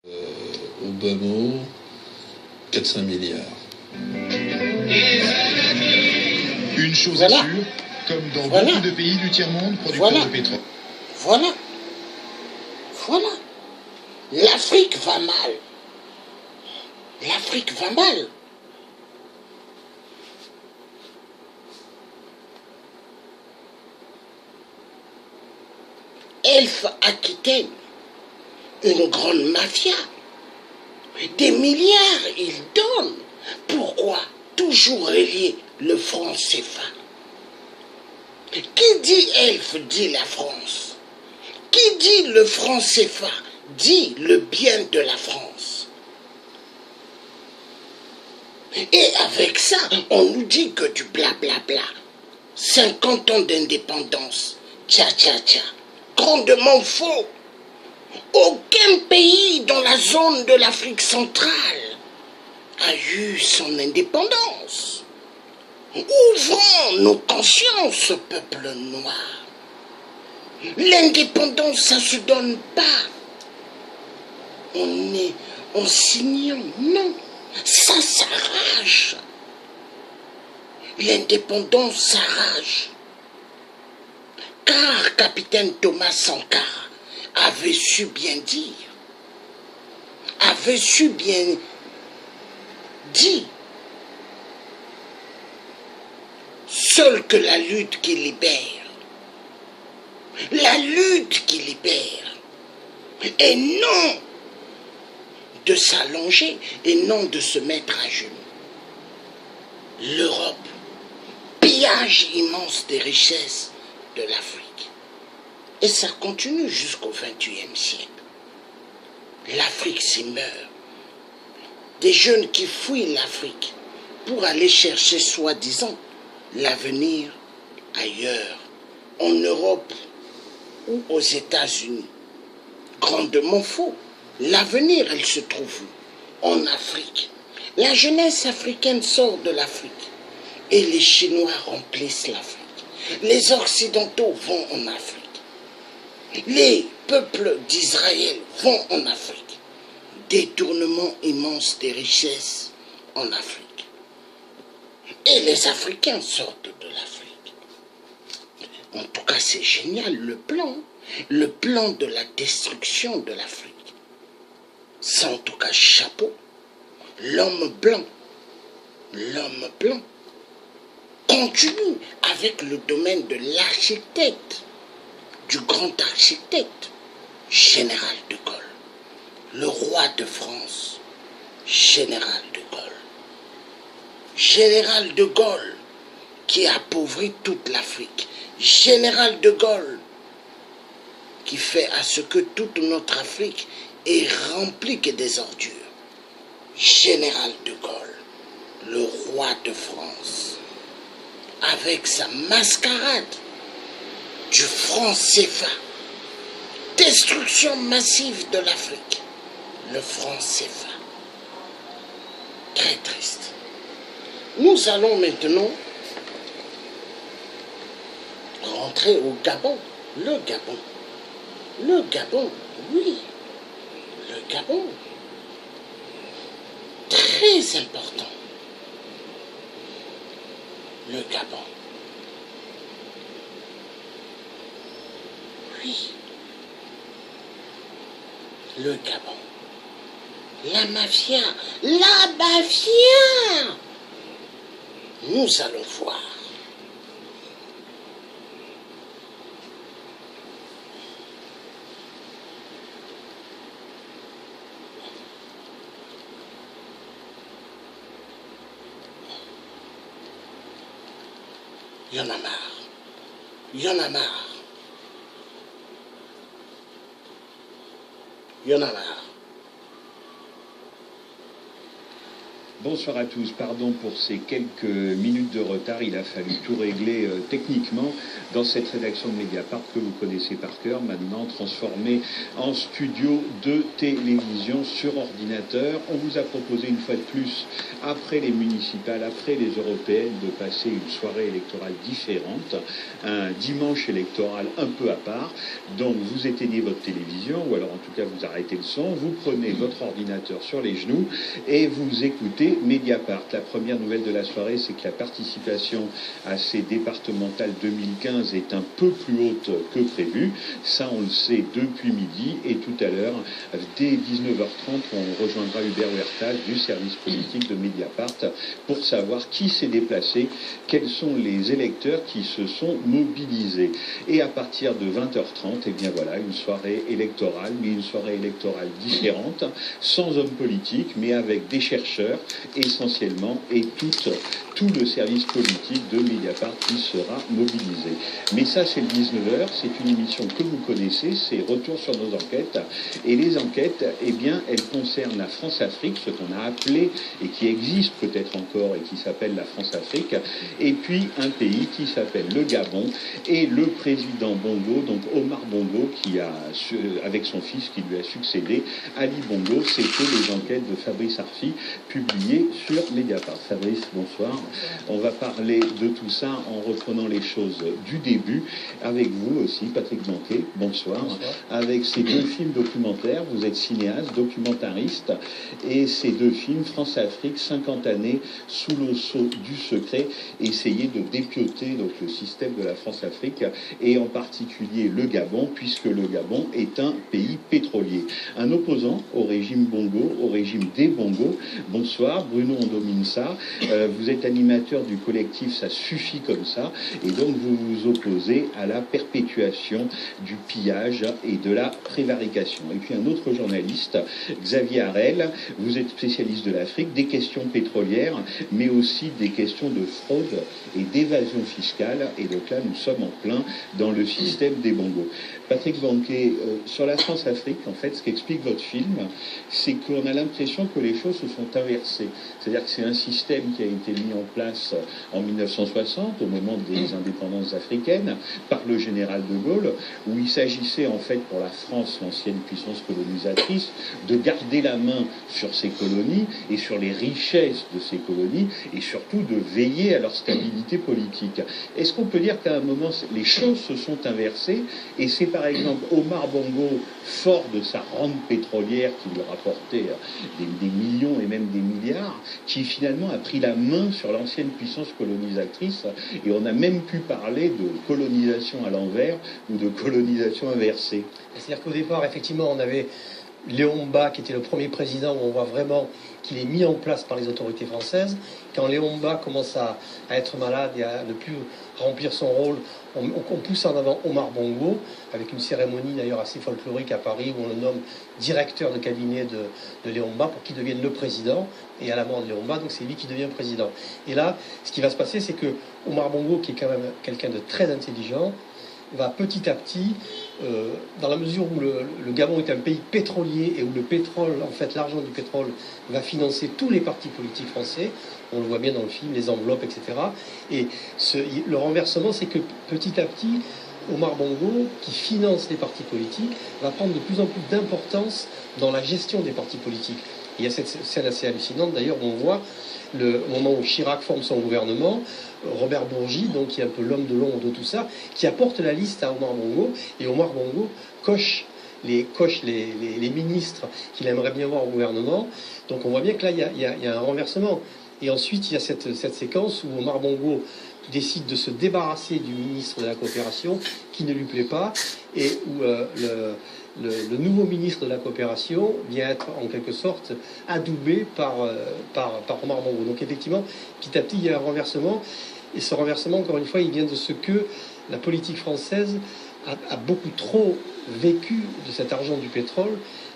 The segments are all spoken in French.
Au bas mot, 400 milliards. Une chose est sûre, comme dans beaucoup de pays du tiers-monde producteurs de pétrole. Voilà. L'Afrique va mal. L'Afrique va mal. Elf Aquitaine, une grande mafia. Des milliards, ils donnent. Pourquoi toujours relier le franc CFA? Qui dit Elf dit la France. Qui dit le franc CFA dit le bien de la France. Et avec ça, on nous dit que du blablabla. 50 ans d'indépendance. Tcha. Grandement faux. Aucun pays dans la zone de l'Afrique centrale a eu son indépendance. Ouvrons nos consciences, peuple noir. L'indépendance, ça se donne pas en signant, non. Ça s'arrache. L'indépendance s'arrache. Car capitaine Thomas Sankara avait su bien dire, seule que la lutte qui libère, et non de s'allonger, et non de se mettre à genoux. L'Europe, pillage immense des richesses de l'Afrique. Et ça continue jusqu'au XXIe siècle. L'Afrique s'y meurt. Des jeunes qui fuient l'Afrique pour aller chercher soi-disant l'avenir ailleurs, en Europe ou aux États-Unis. Grandement faux. L'avenir, elle se trouve où? En Afrique. La jeunesse africaine sort de l'Afrique et les Chinois remplissent l'Afrique. Les Occidentaux vont en Afrique. Les peuples d'Israël vont en Afrique. Détournement immense des richesses en Afrique. Et les Africains sortent de l'Afrique. En tout cas, c'est génial, le plan de la destruction de l'Afrique. C'est en tout cas chapeau. L'homme blanc continue avec le domaine de l'architecte, du grand architecte, Général de Gaulle, le roi de France, Général de Gaulle. Général de Gaulle qui appauvrit toute l'Afrique. Général de Gaulle qui fait à ce que toute notre Afrique est remplie que des ordures. Général de Gaulle, le roi de France, avec sa mascarade du franc CFA, destruction massive de l'Afrique, le franc CFA. Très triste. Nous allons maintenant rentrer au Gabon. Le Gabon, oui, le Gabon, très important. Le Gabon. Oui. Le Gabon. La mafia. Nous allons voir. Il y en a marre. Bonsoir à tous, pardon pour ces quelques minutes de retard, il a fallu tout régler techniquement dans cette rédaction de Mediapart que vous connaissez par cœur, maintenant transformée en studio de télévision sur ordinateur. On vous a proposé une fois de plus, après les municipales, après les européennes, de passer une soirée électorale différente, un dimanche électoral un peu à part. Donc vous éteignez votre télévision, ou alors en tout cas vous arrêtez le son, vous prenez votre ordinateur sur les genoux et vous écoutez Mediapart. La première nouvelle de la soirée, c'est que la participation à ces départementales 2015 est un peu plus haute que prévu. Ça, on le sait depuis midi. Et tout à l'heure, dès 19h30, on rejoindra Hubert Huertas du service politique de Mediapart pour savoir qui s'est déplacé, quels sont les électeurs qui se sont mobilisés. Et à partir de 20h30, et bien voilà, une soirée électorale, mais une soirée électorale différente, sans hommes politiques, mais avec des chercheurs essentiellement, et tout le service politique de Mediapart qui sera mobilisé. Mais ça, c'est le 19h, c'est une émission que vous connaissez, c'est Retour sur nos enquêtes. Et les enquêtes, eh bien, elles concernent la France-Afrique, ce qu'on a appelé, et qui existe peut-être encore, et qui s'appelle la France-Afrique, et puis un pays qui s'appelle le Gabon, et le président Bongo, donc Omar Bongo, qui a, avec son fils qui lui a succédé, Ali Bongo. C'était les enquêtes de Fabrice Arfi, publiées sur Mediapart. Fabrice, bonsoir. On va parler de tout ça en reprenant les choses du début, avec vous aussi, Patrick Banquet, bonsoir. Bonsoir. Avec ces deux films documentaires, vous êtes cinéaste, documentariste, et ces deux films, France-Afrique, 50 années sous le sceau du secret, essayer de dépioter donc, le système de la France-Afrique, et en particulier le Gabon, puisque le Gabon est un pays pétrolier. Un opposant au régime Bongo, au régime des Bongo. Bonsoir, Bruno Ondominsa, vous êtes animateur du collectif Ça suffit comme ça, et donc vous vous opposez à la perpétuation du pillage et de la prévarication. Et puis un autre journaliste, Xavier Harel, vous êtes spécialiste de l'Afrique, des questions pétrolières, mais aussi des questions de fraude et d'évasion fiscale, et donc là nous sommes en plein dans le système des Bongos. Patrick Banquet, sur la France-Afrique, en fait, ce qu'explique votre film, c'est qu'on a l'impression que les choses se sont inversées. C'est-à-dire que c'est un système qui a été mis en place en 1960, au moment des indépendances africaines, par le général de Gaulle, où il s'agissait en fait pour la France, l'ancienne puissance colonisatrice, de garder la main sur ses colonies et sur les richesses de ces colonies, et surtout de veiller à leur stabilité politique. Est-ce qu'on peut dire qu'à un moment, les choses se sont inversées, et c'est par exemple Omar Bongo, fort de sa rente pétrolière qui lui rapportait des millions et même des milliards, qui finalement a pris la main sur l'ancienne puissance colonisatrice, et on a même pu parler de colonisation à l'envers ou de colonisation inversée. C'est-à-dire qu'au départ, effectivement, on avait Léon Mba, qui était le premier président, où on voit vraiment qu'il est mis en place par les autorités françaises. Quand Léon Mba commence à être malade et à ne plus remplir son rôle, on pousse en avant Omar Bongo, avec une cérémonie d'ailleurs assez folklorique à Paris, où on le nomme directeur de cabinet de Léon Mba pour qu'il devienne le président, et à la mort de Léon Mba, donc c'est lui qui devient président. Et là, ce qui va se passer, c'est que Omar Bongo, qui est quand même quelqu'un de très intelligent, va petit à petit, dans la mesure où le Gabon est un pays pétrolier et où le pétrole, en fait l'argent du pétrole, va financer tous les partis politiques français, on le voit bien dans le film, les enveloppes, etc. Et le renversement, c'est que petit à petit, Omar Bongo, qui finance les partis politiques, va prendre de plus en plus d'importance dans la gestion des partis politiques. Il y a cette scène assez hallucinante d'ailleurs où on voit le moment où Chirac forme son gouvernement, Robert Bourgi, donc qui est un peu l'homme de l'ombre de tout ça, qui apporte la liste à Omar Bongo, et Omar Bongo coche les ministres qu'il aimerait bien voir au gouvernement. Donc on voit bien que là il y a un renversement. Et ensuite il y a cette séquence où Omar Bongo décide de se débarrasser du ministre de la coopération qui ne lui plaît pas, et où le nouveau ministre de la coopération vient être en quelque sorte adoubé par Omar Bongo. Donc effectivement, petit à petit, il y a un renversement. Et ce renversement, encore une fois, il vient de ce que la politique française a beaucoup trop vécu de cet argent du pétrole,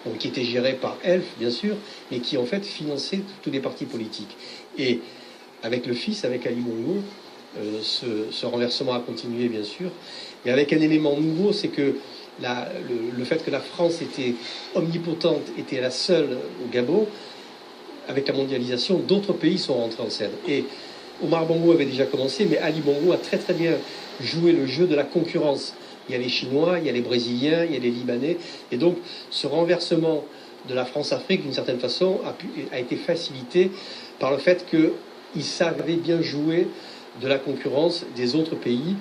donc, qui était géré par Elf, bien sûr, mais qui en fait finançait tous les partis politiques. Et avec le fils, avec Ali Bongo, ce renversement a continué, bien sûr. Et avec un élément nouveau, c'est que le fait que la France était omnipotente, était la seule au Gabon, avec la mondialisation, d'autres pays sont rentrés en scène. Et Omar Bongo avait déjà commencé, mais Ali Bongo a très très bien joué le jeu de la concurrence. Il y a les Chinois, il y a les Brésiliens, il y a les Libanais. Et donc, ce renversement de la France-Afrique, d'une certaine façon, a été facilité par le fait qu'ils savaient bien jouer de la concurrence des autres pays.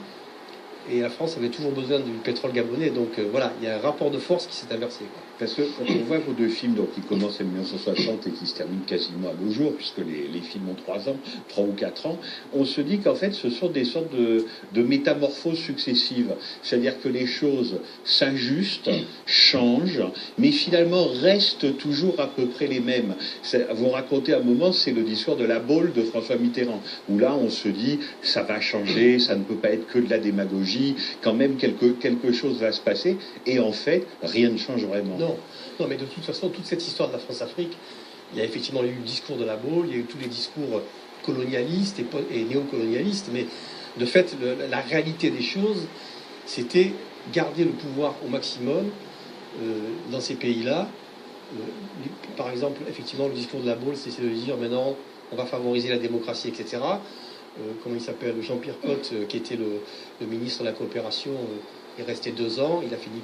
Et la France avait toujours besoin du pétrole gabonais. Donc voilà, il y a un rapport de force qui s'est inversé, quoi. Parce que quand on voit vos deux films, donc, qui commencent en 1960 et qui se terminent quasiment à nos jours, puisque les films ont 3 ans, 3 ou 4 ans, on se dit qu'en fait ce sont des sortes de métamorphoses successives. C'est-à-dire que les choses s'ajustent, changent, mais finalement restent toujours à peu près les mêmes. Vous racontez un moment, c'est le discours de la Baule de François Mitterrand, où là on se dit ça va changer, ça ne peut pas être que de la démagogie, quand même quelque chose va se passer, et en fait rien ne change vraiment. Non, mais de toute façon, toute cette histoire de la France-Afrique, il y a effectivement eu le discours de la Baule, il y a eu tous les discours colonialistes et néocolonialistes, mais de fait, la réalité des choses, c'était garder le pouvoir au maximum dans ces pays-là. Par exemple, effectivement, le discours de la Baule, c'est de dire maintenant, on va favoriser la démocratie, etc. Comment il s'appelle, Jean-Pierre Cotte, qui était le ministre de la coopération, est resté 2 ans, il a fini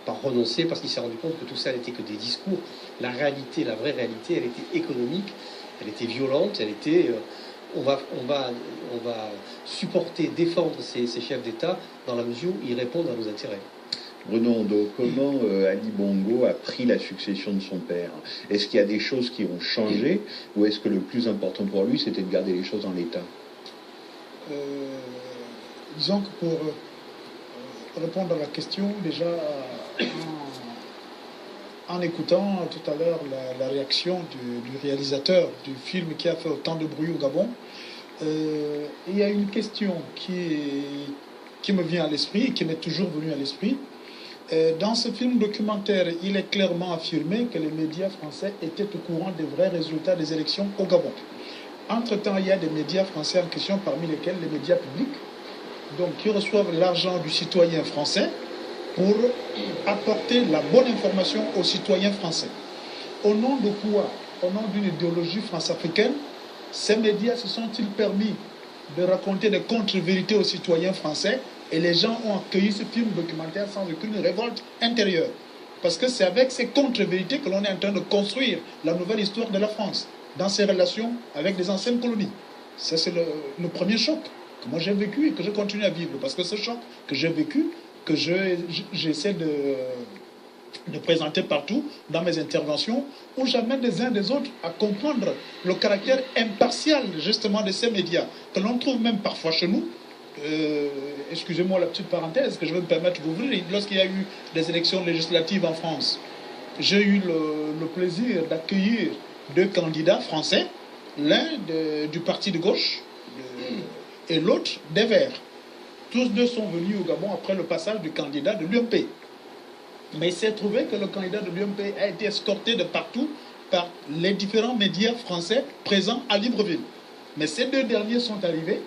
par renoncer parce qu'il s'est rendu compte que tout ça n'était que des discours. La réalité, la vraie réalité, elle était économique, elle était violente, elle était... on va supporter, défendre ces chefs d'État dans la mesure où ils répondent à nos intérêts. Bruno Hondo, comment Ali Bongo a pris la succession de son père? Est-ce qu'il y a des choses qui ont changé ou est-ce que le plus important pour lui, c'était de garder les choses en l'état? Disons que pour répondre à la question, déjà en écoutant tout à l'heure la réaction du réalisateur du film qui a fait autant de bruit au Gabon, il y a une question qui me vient à l'esprit et qui m'est toujours venue à l'esprit. Dans ce film documentaire, il est clairement affirmé que les médias français étaient au courant des vrais résultats des élections au Gabon. Entre-temps, il y a des médias français en question, parmi lesquels les médias publics, donc qui reçoivent l'argent du citoyen français pour apporter la bonne information aux citoyens français. Au nom de quoi? Au nom d'une idéologie france-africaine, ces médias se sont-ils permis de raconter des contre-vérités aux citoyens français et les gens ont accueilli ce film documentaire sans aucune révolte intérieure? Parce que c'est avec ces contre-vérités que l'on est en train de construire la nouvelle histoire de la France dans ses relations avec les anciennes colonies. Ça, c'est le premier choc que moi j'ai vécu et que je continue à vivre. Parce que ce choc que j'ai vécu, que j'essaie de présenter partout dans mes interventions, où j'amène les uns des autres à comprendre le caractère impartial justement de ces médias, que l'on trouve même parfois chez nous. Excusez-moi la petite parenthèse que je vais me permettre d'ouvrir. Lorsqu'il y a eu des élections législatives en France, j'ai eu le plaisir d'accueillir 2 candidats français, l'un du parti de gauche et l'autre des Verts. Tous 2 sont venus au Gabon après le passage du candidat de l'UMP. Mais il s'est trouvé que le candidat de l'UMP a été escorté de partout par les différents médias français présents à Libreville. Mais ces 2 derniers sont arrivés,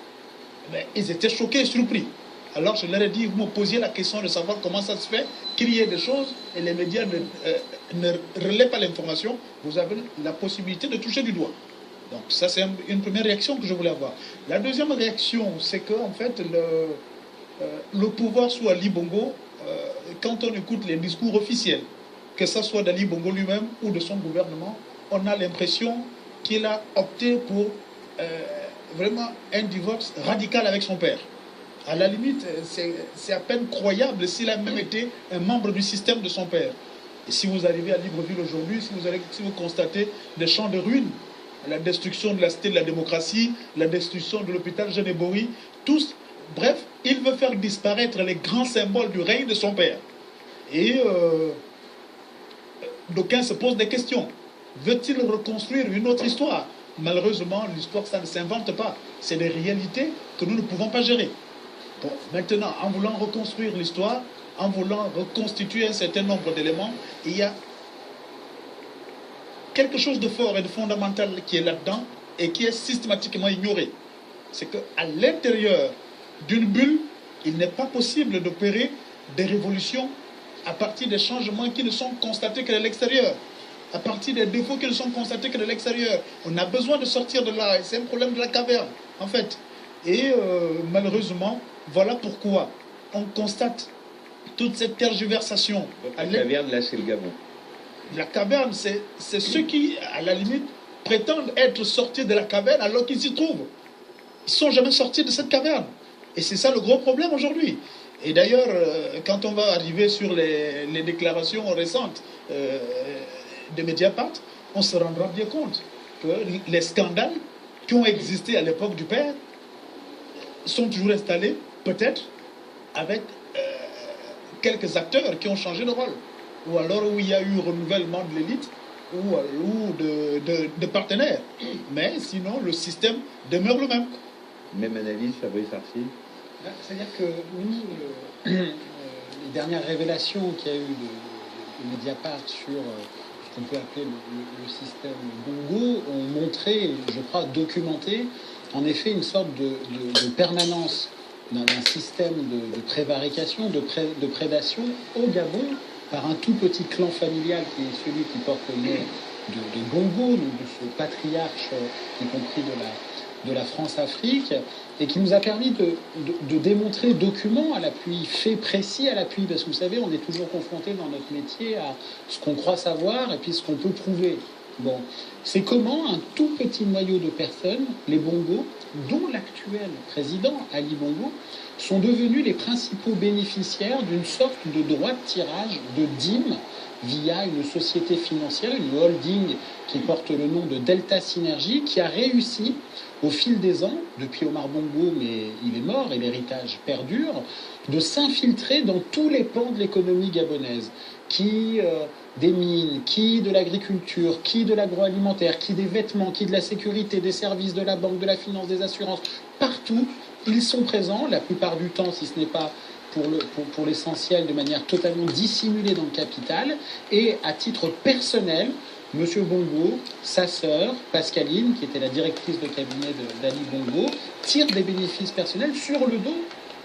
mais ils étaient choqués et surpris. Alors je leur ai dit, vous me posiez la question de savoir comment ça se fait qu'il y ait des choses et les médias ne relaient pas l'information, vous avez la possibilité de toucher du doigt. Donc ça c'est une première réaction que je voulais avoir. La deuxième réaction, c'est que en fait le pouvoir sous Ali Bongo, quand on écoute les discours officiels, que ce soit d'Ali Bongo lui-même ou de son gouvernement, on a l'impression qu'il a opté pour vraiment un divorce radical avec son père. À la limite, c'est à peine croyable s'il a même été un membre du système de son père. Et si vous arrivez à Libreville aujourd'hui, si vous constatez des champs de ruines, la destruction de la cité de la démocratie, la destruction de l'hôpital Genébory, tous, bref, il veut faire disparaître les grands symboles du règne de son père. Et d'aucuns se posent des questions. Veut-il reconstruire une autre histoire? Malheureusement, l'histoire, ça ne s'invente pas. C'est des réalités que nous ne pouvons pas gérer. Bon, maintenant, en voulant reconstruire l'histoire, en voulant reconstituer un certain nombre d'éléments, il y a quelque chose de fort et de fondamental qui est là-dedans et qui est systématiquement ignoré. C'est qu'à l'intérieur d'une bulle, il n'est pas possible d'opérer des révolutions à partir des changements qui ne sont constatés qu'à l'extérieur. à partir des défauts qui ne sont constatés que de l'extérieur. On a besoin de sortir de là, et c'est un problème de la caverne, en fait. Et malheureusement, voilà pourquoi on constate toute cette tergiversation. La caverne, là, c'est le Gabon. La caverne, c'est ceux qui, à la limite, prétendent être sortis de la caverne alors qu'ils s'y trouvent. Ils ne sont jamais sortis de cette caverne. Et c'est ça le gros problème aujourd'hui. Et d'ailleurs, quand on va arriver sur les déclarations récentes de Mediapart, on se rendra bien compte que les scandales qui ont existé à l'époque du père sont toujours installés, peut-être, avec quelques acteurs qui ont changé de rôle. Ou alors où il y a eu renouvellement de l'élite ou de partenaires. Mais sinon, le système demeure le même. Même analyse, Fabrice Arfi. C'est-à-dire que nous, les dernières révélations qu'il y a eu de Mediapart sur ce qu'on peut appeler le système Bongo ont montré, je crois, documenté, en effet, une sorte de permanence d'un système de prévarication, de prédation au Gabon par un tout petit clan familial qui est celui qui porte le nom de Bongo, donc de ce patriarche, y compris de la France-Afrique, et qui nous a permis de démontrer documents à l'appui, faits précis à l'appui, parce que vous savez, on est toujours confronté dans notre métier à ce qu'on croit savoir et puis ce qu'on peut prouver. Bon, c'est comment un tout petit noyau de personnes, les Bongo, dont l'actuel président, Ali Bongo, sont devenus les principaux bénéficiaires d'une sorte de droit de tirage de dîmes via une société financière, une holding qui porte le nom de Delta Synergie, qui a réussi au fil des ans, depuis Omar Bongo, mais il est mort et l'héritage perdure, de s'infiltrer dans tous les pans de l'économie gabonaise, qui des mines, qui de l'agriculture, qui de l'agroalimentaire, qui des vêtements, qui de la sécurité, des services, de la banque, de la finance, des assurances, partout, ils sont présents, la plupart du temps, si ce n'est pas pour l'essentiel, de manière totalement dissimulée dans le capital, et à titre personnel, Monsieur Bongo, sa sœur, Pascaline, qui était la directrice de cabinet d'Ali Bongo, tire des bénéfices personnels sur le dos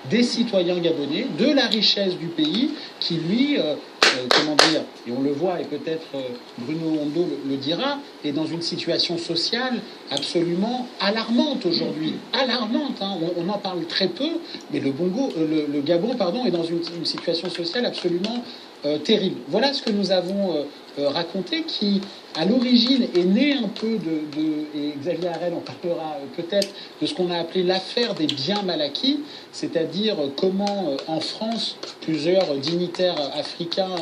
des citoyens gabonais, de la richesse du pays, qui lui, comment dire, et on le voit, et peut-être Bruno Hondo le dira, est dans une situation sociale absolument alarmante aujourd'hui. Alarmante, hein, on en parle très peu, mais le Gabon, pardon, est dans une situation sociale absolument terrible. Voilà ce que nous avons raconté, qui à l'origine est né un peu et Xavier Harel en parlera peut-être, de ce qu'on a appelé l'affaire des biens mal acquis, c'est-à-dire comment en France plusieurs dignitaires africains,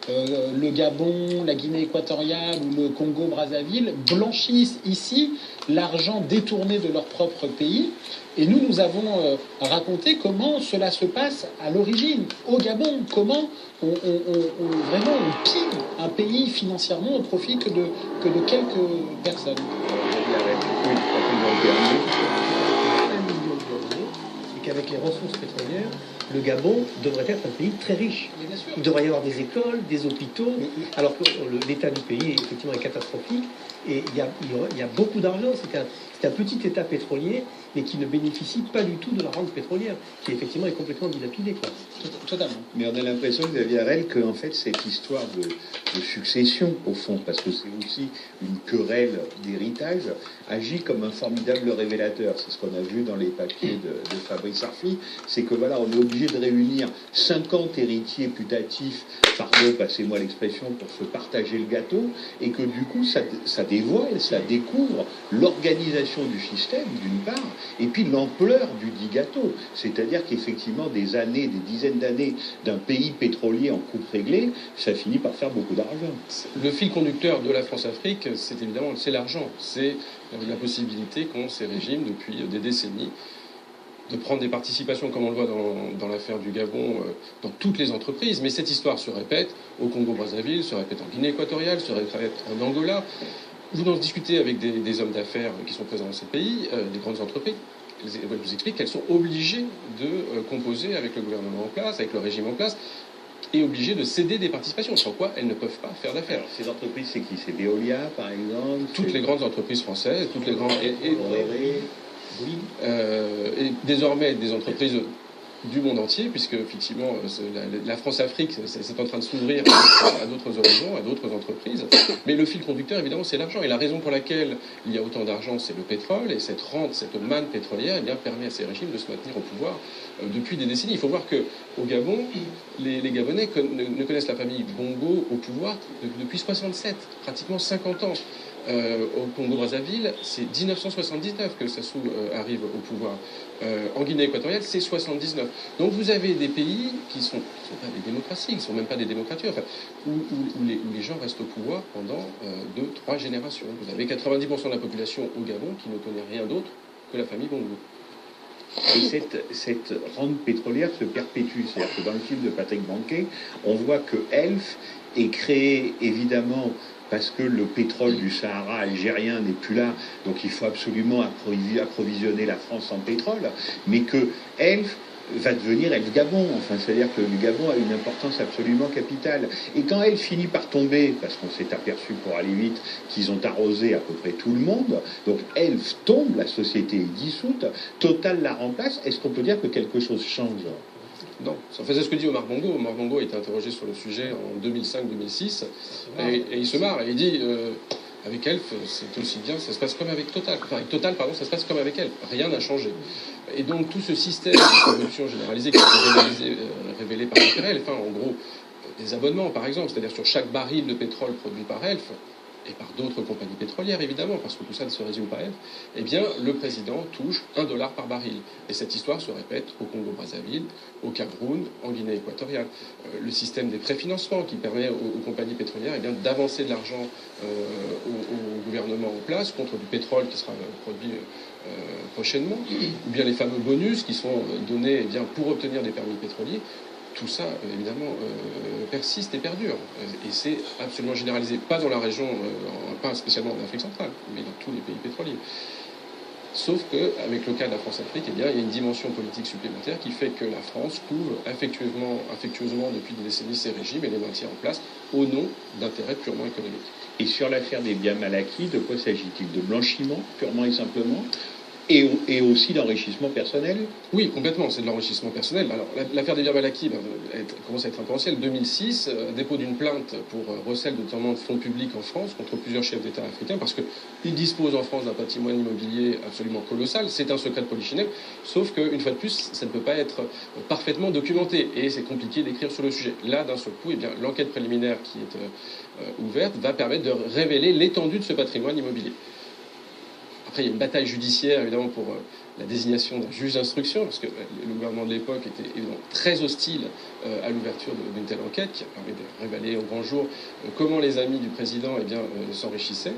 le Gabon, la Guinée équatoriale ou le Congo-Brazzaville, blanchissent ici l'argent détourné de leur propre pays. Et nous avons raconté comment cela se passe à l'origine, au Gabon, comment vraiment on pille un pays financièrement au profit que de quelques personnes. Et qu'avec les ressources pétrolières, le Gabon devrait être un pays très riche. Il devrait y avoir des écoles, des hôpitaux, alors que l'état du pays effectivement est catastrophique. Et il y a beaucoup d'argent. C'est un petit État pétrolier, mais qui ne bénéficie pas du tout de la rente pétrolière, qui effectivement est complètement dilapidée, quoi. Totalement. Mais on a l'impression, Xavier Harel, que en fait cette histoire de succession, au fond, parce que c'est aussi une querelle d'héritage, agit comme un formidable révélateur. C'est ce qu'on a vu dans les papiers de Fabrice Arfi. C'est que voilà, on est obligé de réunir 50 héritiers putatifs, pardon, passez-moi l'expression, pour se partager le gâteau, et que du coup, ça dévoile, ça découvre l'organisation du système, d'une part, et puis l'ampleur du dit gâteau. C'est-à-dire qu'effectivement, des années, des dizaines d'années d'un pays pétrolier en coupe réglée, ça finit par faire beaucoup d'argent. Le fil conducteur de la France-Afrique, c'est évidemment l'argent. C'est la possibilité qu'ont ces régimes depuis des décennies de prendre des participations, comme on le voit dans l'affaire du Gabon, dans toutes les entreprises. Mais cette histoire se répète au Congo-Brazzaville, se répète en Guinée équatoriale, se répète en Angola. Vous en discutez avec des hommes d'affaires qui sont présents dans ces pays, des grandes entreprises, elles vous expliquent qu'elles sont obligées de composer avec le gouvernement en place, avec le régime en place, et obligées de céder des participations, sans quoi elles ne peuvent pas faire d'affaires. Ces entreprises, c'est qui? C'est Veolia, par exemple? Toutes les grandes entreprises françaises, toutes les grandes... Et désormais, des entreprises du monde entier, puisque effectivement la France-Afrique c'est en train de s'ouvrir à d'autres horizons, à d'autres entreprises. Mais le fil conducteur, évidemment, c'est l'argent. Et la raison pour laquelle il y a autant d'argent, c'est le pétrole. Et cette rente, cette manne pétrolière, eh bien, permet à ces régimes de se maintenir au pouvoir depuis des décennies. Il faut voir qu'au Gabon, les Gabonais ne connaissent la famille Bongo au pouvoir depuis 67, pratiquement 50 ans. Au Congo-Brazzaville, c'est 1979 que Sassou arrive au pouvoir. En Guinée équatoriale, c'est 79. Donc vous avez des pays qui ne sont pas des démocraties, qui ne sont même pas des démocratures, enfin, où les gens restent au pouvoir pendant 2-3 générations. Vous avez 90% de la population au Gabon qui ne connaît rien d'autre que la famille Bongo. Et cette rente pétrolière se perpétue. C'est-à-dire que dans le film de Patrick Banquet, on voit que Elf est créé évidemment parce que le pétrole du Sahara algérien n'est plus là, donc il faut absolument approvisionner la France en pétrole, mais que Elf va devenir Elf Gabon, enfin c'est-à-dire que le Gabon a une importance absolument capitale. Et quand elle finit par tomber, parce qu'on s'est aperçu pour aller vite qu'ils ont arrosé à peu près tout le monde, donc Elf tombe, la société est dissoute, Total la remplace, est-ce qu'on peut dire que quelque chose change ? Non, enfin, c'est ce que dit Omar Bongo. Omar Bongo a été interrogé sur le sujet en 2005-2006 et il se marre et il dit avec Elf, c'est aussi bien, ça se passe comme avec Total. Enfin, avec Total, pardon, ça se passe comme avec Elf. Rien n'a changé. Et donc tout ce système de corruption généralisée qui a été révélé par Elf, enfin, en gros, des abonnements par exemple, c'est-à-dire sur chaque baril de pétrole produit par Elf, et par d'autres compagnies pétrolières, évidemment, parce que tout ça ne se résume pas à elle, eh bien, le président touche $1 par baril. Et cette histoire se répète au Congo-Brazzaville, au Cameroun, en Guinée équatoriale. Le système des préfinancements qui permet aux compagnies pétrolières eh bien, d'avancer de l'argent au gouvernement en place contre du pétrole qui sera produit prochainement, ou bien les fameux bonus qui sont donnés eh bien, pour obtenir des permis pétroliers. Tout ça, évidemment, persiste et perdure. Et c'est absolument généralisé, pas dans la région, pas spécialement en Afrique centrale, mais dans tous les pays pétroliers. Sauf qu'avec le cas de la France-Afrique, eh bien, il y a une dimension politique supplémentaire qui fait que la France couvre affectueusement depuis des décennies ces régimes et les maintient en place au nom d'intérêts purement économiques. Et sur l'affaire des biens mal acquis, de quoi s'agit-il? De blanchiment, purement et simplement? Et aussi d'enrichissement personnel? Oui, complètement, c'est de l'enrichissement personnel. Alors, l'affaire des biens mal acquis commence à être intentionnelle. 2006, dépôt d'une plainte pour recel notamment de fonds publics en France contre plusieurs chefs d'État africains, parce qu'ils disposent en France d'un patrimoine immobilier absolument colossal. C'est un secret de polichinelle, sauf qu'une fois de plus, ça ne peut pas être parfaitement documenté, et c'est compliqué d'écrire sur le sujet. Là, d'un seul coup, eh bien, l'enquête préliminaire qui est ouverte va permettre de révéler l'étendue de ce patrimoine immobilier. Après, il y a une bataille judiciaire, évidemment, pour la désignation d'un juge d'instruction, parce que le gouvernement de l'époque était évidemment très hostile à l'ouverture d'une telle enquête, qui a permis de révéler au grand jour comment les amis du président eh bien, s'enrichissaient.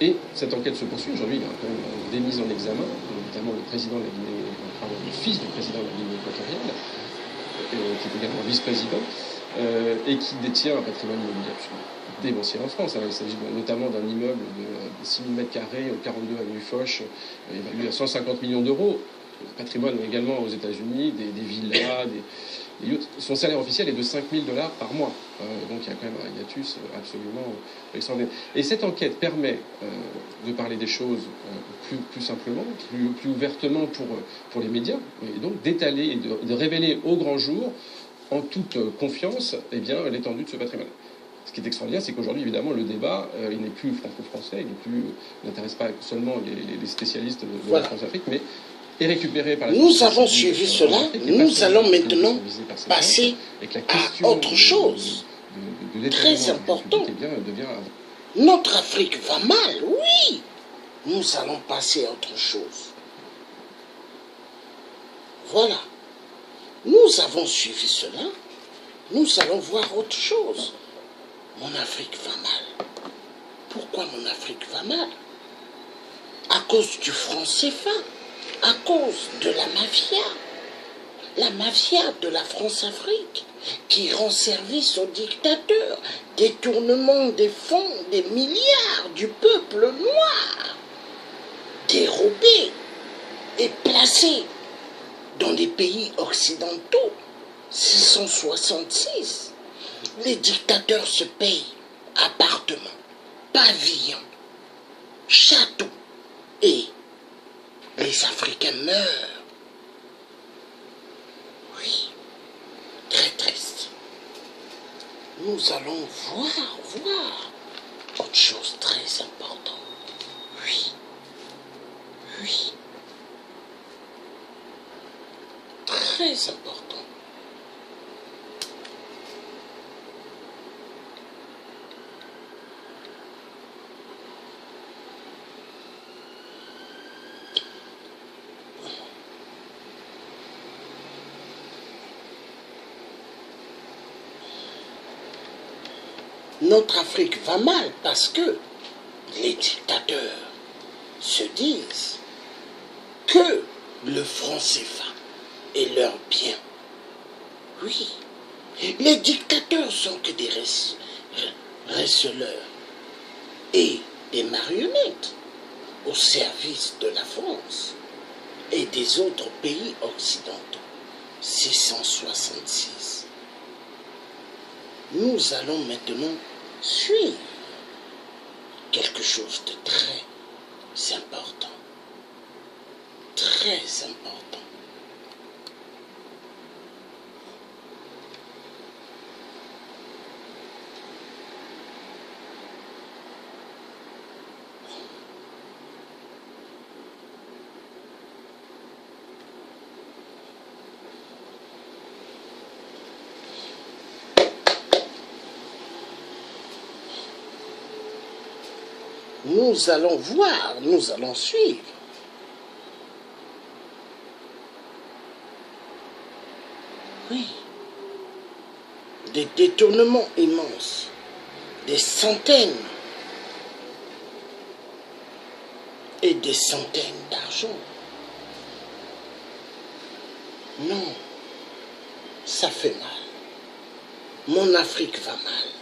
Et cette enquête se poursuit. Aujourd'hui, il y a quand même des mises en examen, notamment le président de la Guinée, le fils du président de la Guinée équatoriale, qui est également vice-président, et qui détient un patrimoine immobilier absolument démentiel en France. Il s'agit notamment d'un immeuble de 6 000 m² au 42 avenue Foch, évalué à 150 millions d'euros. Patrimoine également aux États-Unis, des villas, des yachts. Son salaire officiel est de $5 000 par mois. Donc il y a quand même un hiatus absolument extraordinaire. Et cette enquête permet de parler des choses plus simplement, plus ouvertement pour les médias, et donc d'étaler et de révéler au grand jour, en toute confiance, eh bien, l'étendue de ce patrimoine. Ce qui est extraordinaire, c'est qu'aujourd'hui, évidemment, le débat, il n'est plus franco-français, il n'intéresse pas seulement les spécialistes de la France-Afrique, mais est récupéré par la Nous avons suivi cela, nous allons maintenant passer à autre chose. Très important. Notre Afrique va mal, oui. Nous allons passer à autre chose. Voilà. Nous avons suivi cela, nous allons voir autre chose. Mon Afrique va mal. Pourquoi mon Afrique va mal? À cause du franc CFA, à cause de la mafia de la France-Afrique, qui rend service aux dictateurs, détournement des fonds, des milliards du peuple noir, dérobés et placés dans les pays occidentaux. 666. Les dictateurs se payent appartements, pavillons, châteaux, et les Africains meurent. nous allons voir autre chose très importante. Oui. Oui. Très important. Notre Afrique va mal parce que les dictateurs se disent que le franc CFA est leur bien. Oui, les dictateurs sont que des receleurs et des marionnettes au service de la France et des autres pays occidentaux. 666. Nous allons maintenant suivre quelque chose de très important. Très important. Nous allons voir, nous allons suivre. Oui. Des détournements immenses. Des centaines et des centaines d'argent. Non, ça fait mal. Mon Afrique va mal.